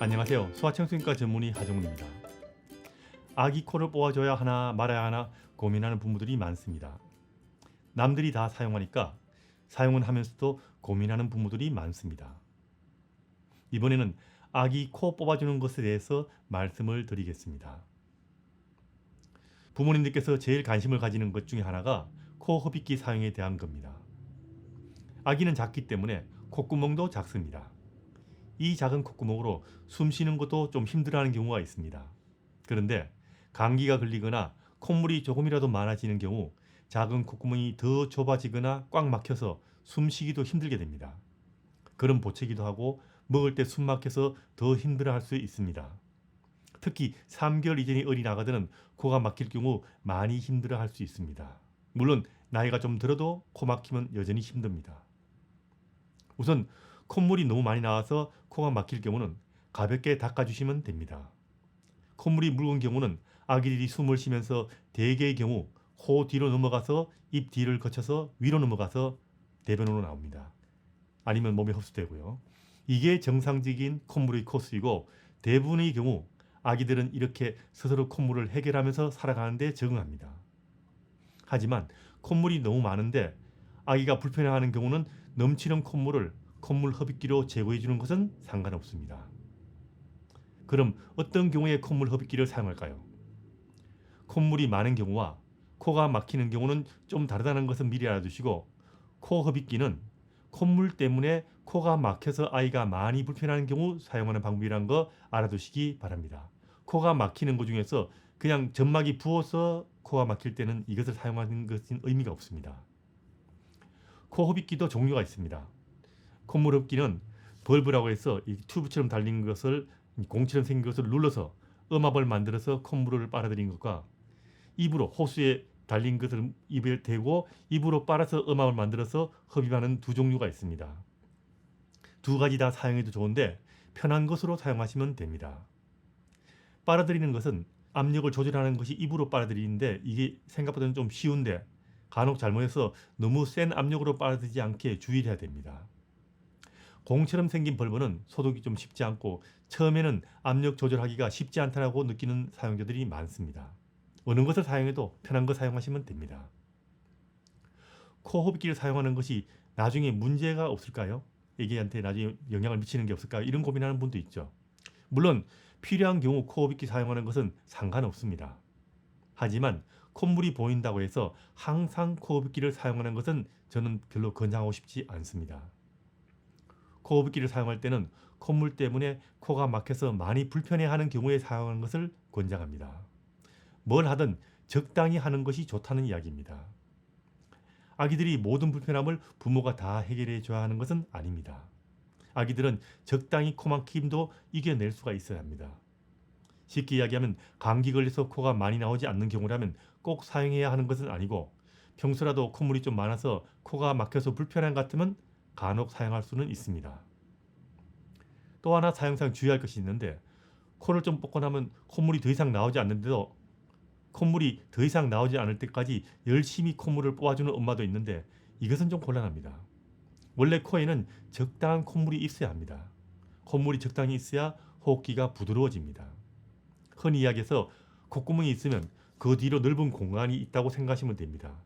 안녕하세요. 소아청소년과 전문의 하정훈입니다. 아기 코를 뽑아줘야 하나 말아야 하나 고민하는 부모들이 많습니다. 남들이 다 사용하니까 사용은 하면서도 고민하는 부모들이 많습니다. 이번에는 아기 코 뽑아주는 것에 대해서 말씀을 드리겠습니다. 부모님들께서 제일 관심을 가지는 것 중에 하나가 코 흡입기 사용에 대한 겁니다. 아기는 작기 때문에 콧구멍도 작습니다. 이 작은 콧구멍으로 숨 쉬는 것도 좀 힘들어하는 경우가 있습니다. 그런데 감기가 걸리거나 콧물이 조금이라도 많아지는 경우 작은 콧구멍이 더 좁아지거나 꽉 막혀서 숨쉬기도 힘들게 됩니다. 그럼 보채기도 하고 먹을 때 숨 막혀서 더 힘들어할 수 있습니다. 특히 3개월 이전의 어린 아가들은 코가 막힐 경우 많이 힘들어할 수 있습니다. 물론 나이가 좀 들어도 코 막히면 여전히 힘듭니다. 우선 콧물이 너무 많이 나와서 코가 막힐 경우는 가볍게 닦아주시면 됩니다. 콧물이 묽은 경우는 아기들이 숨을 쉬면서 대개의 경우 코 뒤로 넘어가서 입 뒤를 거쳐서 위로 넘어가서 대변으로 나옵니다. 아니면 몸에 흡수되고요. 이게 정상적인 콧물의 코스이고 대부분의 경우 아기들은 이렇게 스스로 콧물을 해결하면서 살아가는데 적응합니다. 하지만 콧물이 너무 많은데 아기가 불편해하는 경우는 넘치는 콧물을 콧물 흡입기로 제거해 주는 것은 상관없습니다. 그럼 어떤 경우에 콧물 흡입기를 사용할까요? 콧물이 많은 경우와 코가 막히는 경우는 좀 다르다는 것은 미리 알아두시고, 코 흡입기는 콧물 때문에 코가 막혀서 아이가 많이 불편해하는 경우 사용하는 방법이라는 거 알아두시기 바랍니다. 코가 막히는 것 중에서 그냥 점막이 부어서 코가 막힐 때는 이것을 사용하는 것은 의미가 없습니다. 코 흡입기도 종류가 있습니다. 콧물 흡기는 벌브라고 해서 이 튜브처럼 달린 것을, 공처럼 생긴 것을 눌러서 음압을 만들어서 콧물을 빨아들이는 것과, 입으로 호수에 달린 것을 입에 대고 입으로 빨아서 음압을 만들어서 흡입하는 두 종류가 있습니다. 두 가지 다 사용해도 좋은데 편한 것으로 사용하시면 됩니다. 빨아들이는 것은 압력을 조절하는 것이 입으로 빨아들이는데 이게 생각보다는 좀 쉬운데 간혹 잘못해서 너무 센 압력으로 빨아들이지 않게 주의를 해야 됩니다. 공처럼 생긴 벌브는 소독이 좀 쉽지 않고 처음에는 압력 조절하기가 쉽지 않다고 느끼는 사용자들이 많습니다. 어느 것을 사용해도 편한 것 사용하시면 됩니다. 코 흡입기를 사용하는 것이 나중에 문제가 없을까요? 애기한테 나중에 영향을 미치는 게 없을까요? 이런 고민하는 분도 있죠. 물론 필요한 경우 코 흡입기 사용하는 것은 상관없습니다. 하지만 콧물이 보인다고 해서 항상 코 흡입기를 사용하는 것은 저는 별로 권장하고 싶지 않습니다. 코 흡입기를 사용할 때는 콧물 때문에 코가 막혀서 많이 불편해하는 경우에 사용하는 것을 권장합니다. 뭘 하든 적당히 하는 것이 좋다는 이야기입니다. 아기들이 모든 불편함을 부모가 다 해결해 줘야 하는 것은 아닙니다. 아기들은 적당히 코 막힘도 이겨낼 수가 있어야 합니다. 쉽게 이야기하면 감기 걸려서 코가 많이 나오지 않는 경우라면 꼭 사용해야 하는 것은 아니고, 평소라도 콧물이 좀 많아서 코가 막혀서 불편한 것 같으면 간혹 사용할 수는 있습니다. 또 하나 사용상 주의할 것이 있는데, 코를 좀 뽑고 나면 콧물이 더 이상 나오지 않는데도 콧물이 더 이상 나오지 않을 때까지 열심히 콧물을 뽑아주는 엄마도 있는데 이것은 좀 곤란합니다. 원래 코에는 적당한 콧물이 있어야 합니다. 콧물이 적당히 있어야 호흡기가 부드러워집니다. 흔히 이야기해서 콧구멍이 있으면 그 뒤로 넓은 공간이 있다고 생각하시면 됩니다.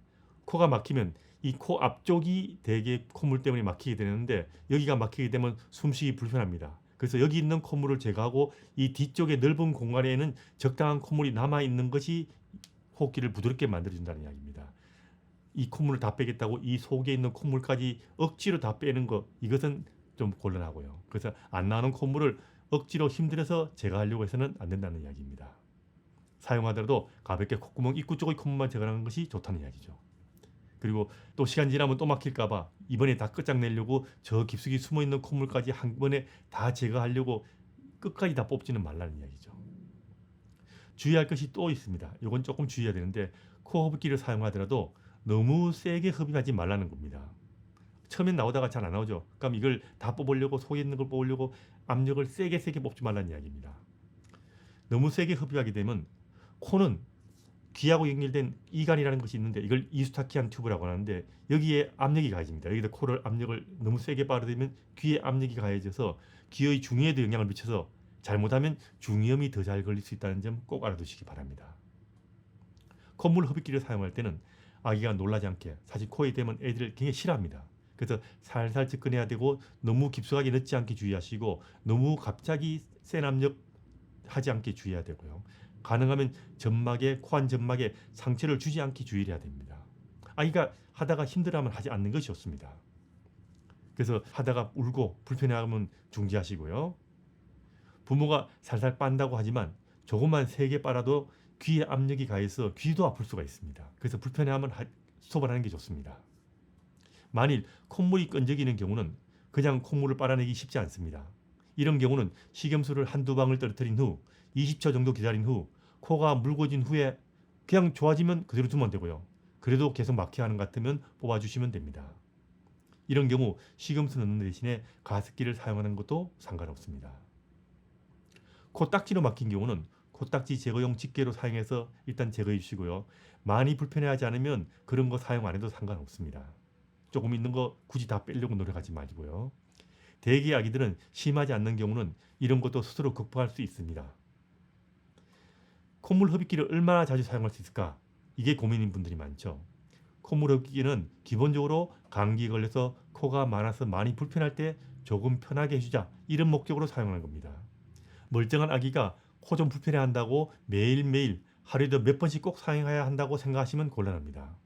코가 막히면 이 코 앞쪽이 대개 콧물 때문에 막히게 되는데 여기가 막히게 되면 숨쉬기 불편합니다. 그래서 여기 있는 콧물을 제거하고 이 뒤쪽에 넓은 공간에는 적당한 콧물이 남아있는 것이 호흡기를 부드럽게 만들어준다는 이야기입니다. 이 콧물을 다 빼겠다고 이 속에 있는 콧물까지 억지로 다 빼는 것, 이것은 좀 곤란하고요. 그래서 안 나오는 콧물을 억지로 힘들어서 제거하려고 해서는 안 된다는 이야기입니다. 사용하더라도 가볍게 콧구멍 입구 쪽의 콧물만 제거하는 것이 좋다는 이야기죠. 그리고 또 시간 지나면 또 막힐까봐 이번에 다 끝장내려고 저 깊숙이 숨어있는 콧물까지 한 번에 다 제거하려고 끝까지 다 뽑지는 말라는 이야기죠. 주의할 것이 또 있습니다. 이건 조금 주의해야 되는데, 코 흡입기를 사용하더라도 너무 세게 흡입하지 말라는 겁니다. 처음엔 나오다가 잘 안 나오죠. 그럼 이걸 다 뽑으려고, 속에 있는 걸 뽑으려고 압력을 세게 뽑지 말라는 이야기입니다. 너무 세게 흡입하게 되면 코는 귀하고 연결된 이관이라는 것이 있는데 이걸 이스타키안 튜브라고 하는데 여기에 압력이 가해집니다. 여기다 코를 압력을 너무 세게 빨아들이면 귀에 압력이 가해져서 귀의 중위에도 영향을 미쳐서 잘못하면 중이염이 더 잘 걸릴 수 있다는 점 꼭 알아두시기 바랍니다. 콧물 흡입기를 사용할 때는 아기가 놀라지 않게, 사실 코에 대면 애들을 굉장히 싫어합니다. 그래서 살살 접근해야 되고 너무 깊숙하게 넣지 않게 주의하시고 너무 갑자기 센 압력 하지 않게 주의해야 되고요. 가능하면 점막에, 코안 점막에 상처를 주지 않게 주의를 해야 됩니다. 아이가 하다가 힘들어하면 하지 않는 것이 좋습니다. 그래서 하다가 울고 불편해하면 중지하시고요. 부모가 살살 빤다고 하지만 조금만 세게 빨아도 귀에 압력이 가해서 귀도 아플 수가 있습니다. 그래서 불편해하면 스톱을 하는 게 좋습니다. 만일 콧물이 끈적이는 경우는 그냥 콧물을 빨아내기 쉽지 않습니다. 이런 경우는 식염수를 한두 방울 떨어뜨린 후 20초 정도 기다린 후 코가 묽어진 후에 그냥 좋아지면 그대로 두면 되고요. 그래도 계속 막혀야 하는 것 같으면 뽑아주시면 됩니다. 이런 경우 식염수 넣는 대신에 가습기를 사용하는 것도 상관없습니다. 코딱지로 막힌 경우는 코딱지 제거용 집게로 사용해서 일단 제거해 주시고요. 많이 불편해하지 않으면 그런 거 사용 안 해도 상관없습니다. 조금 있는 거 굳이 다 빼려고 노력하지 마시고요. 대개 아기들은 심하지 않는 경우는 이런 것도 스스로 극복할 수 있습니다. 콧물 흡입기를 얼마나 자주 사용할 수 있을까? 이게 고민인 분들이 많죠. 콧물 흡입기는 기본적으로 감기에 걸려서 코가 많아서 많이 불편할 때 조금 편하게 해주자, 이런 목적으로 사용하는 겁니다. 멀쩡한 아기가 코 좀 불편해한다고 매일매일 하루에도 몇 번씩 꼭 사용해야 한다고 생각하시면 곤란합니다.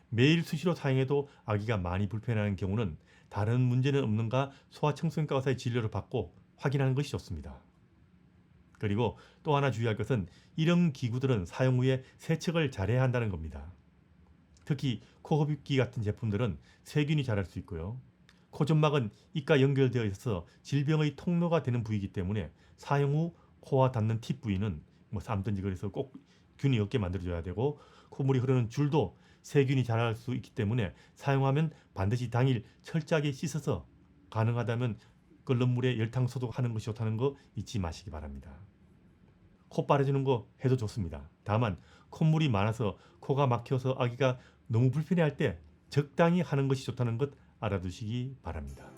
매일 수시로 사용해도 아기가 많이 불편해하는 경우는 다른 문제는 없는가 소아청소년과 의사의 진료를 받고 확인하는 것이 좋습니다. 그리고 또 하나 주의할 것은 이런 기구들은 사용 후에 세척을 잘해야 한다는 겁니다. 특히 코흡입기 같은 제품들은 세균이 자랄 수 있고요. 코점막은 입과 연결되어 있어서 질병의 통로가 되는 부위이기 때문에 사용 후 코와 닿는 팁 부위는 쌈든지 그래서 꼭 균이 없게 만들어줘야 되고, 콧물이 흐르는 줄도 세균이 자랄 수 있기 때문에 사용하면 반드시 당일 철저하게 씻어서 가능하다면 끓는 물에 열탕 소독하는 것이 좋다는 거 잊지 마시기 바랍니다. 코 빨아주는 거 해도 좋습니다. 다만 콧물이 많아서 코가 막혀서 아기가 너무 불편해할 때 적당히 하는 것이 좋다는 것 알아두시기 바랍니다.